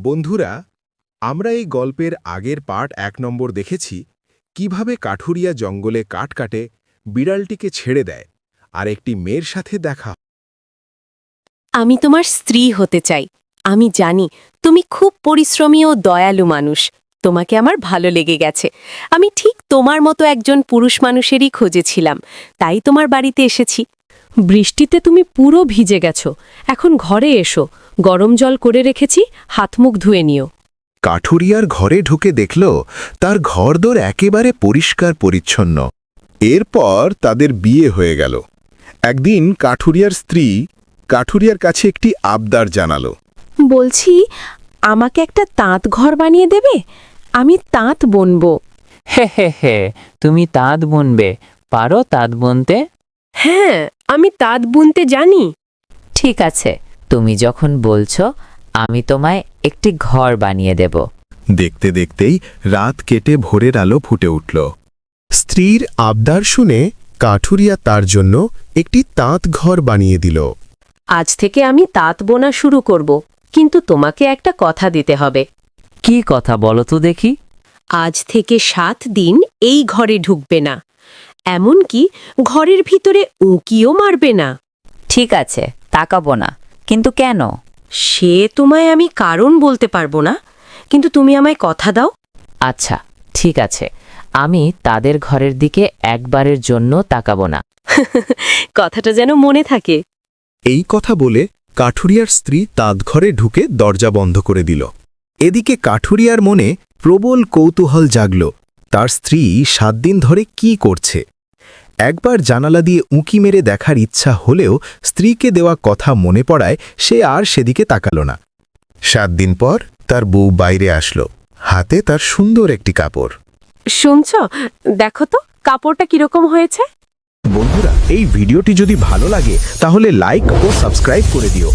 বন্ধুরা, আমরা এই গল্পের আগের পার্ট ১ নম্বর দেখেছি কিভাবে কাঠুরিয়া জঙ্গলে কাঠ কাটে বিড়ালটিকে ছেড়ে দেয় আর একটি মেয়ের সাথে দেখা হয়। আমি তোমার স্ত্রী হতে চাই। আমি জানি তুমি খুব পরিশ্রমী ও দয়ালু মানুষ। তোমাকে আমার ভালো লেগে গেছে। আমি ঠিক তোমার মতো একজন পুরুষ মানুষেরই খোঁজেছিলাম, তাই তোমার বাড়িতে এসেছি। বৃষ্টিতে তুমি পুরো ভিজে গেছো। এখন ঘরে এসো, গরম জল করে রেখেছি, হাত মুখ ধুয়ে নিও। কাঠুরিয়ার ঘরে ঢুকে দেখল তার ঘরদোর একেবারে পরিষ্কার পরিচ্ছন্ন। এরপর তাদের বিয়ে হয়ে গেল। একদিন কাঠুরিয়ার স্ত্রী কাঠুরিয়ার কাছে একটি আবদার জানালো। বলছি, আমাকে একটা তাঁত ঘর বানিয়ে দেবে? আমি তাঁত বুনবো। হে হে হে, তুমি তাঁত বুনবে? পারো তাঁত বুনতে? হ্যাঁ, আমি তাঁত বুনতে জানি। ঠিক আছে, তুমি যখন বলছো, আমি তোমায় একটি ঘর বানিয়ে দেব। দেখতে দেখতেই রাত কেটে ভোরের আলো ফুটে উঠল। স্ত্রীর আবদার শুনে কাঠুরিয়া তার জন্য একটি তাঁত ঘর বানিয়ে দিল। আজ থেকে আমি তাঁত বোনা শুরু করব, কিন্তু তোমাকে একটা কথা দিতে হবে। কি কথা বলো তো দেখি? আজ থেকে 7 দিন এই ঘরে ঢুকবে না, এমনকি ঘরের ভিতরে উঁকিও মারবে না। ঠিক আছে, তাকাবো না, কিন্তু কেন? সে তোমায় আমি কারণ বলতে পারবো না, কিন্তু তুমি আমায় কথা দাও। আচ্ছা, ঠিক আছে, আমি তাদের ঘরের দিকে একবারের জন্য তাকাবো না। কথাটা যেন মনে থাকে। এই কথা বলে কাঠুরিয়ার স্ত্রী তাঁতঘরে ঢুকে দরজা বন্ধ করে দিল। এদিকে কাঠুরিয়ার মনে প্রবল কৌতূহল জাগল, তার স্ত্রী 7 দিন ধরে কি করছে। একবার জানালা দিয়ে উঁকি মেরে দেখার ইচ্ছা হলেও স্ত্রীকে দেওয়া কথা মনে পড়ায় সে আর সেদিকে তাকাল না। 7 দিন পর তার বউ বাইরে আসলো, হাতে তার সুন্দর একটি কাপড়। শুনছ? দেখো তো কাপড়টা কিরকম হয়েছে। বন্ধুরা, এই ভিডিওটি যদি ভালো লাগে তাহলে লাইক ও সাবস্ক্রাইব করে দিও।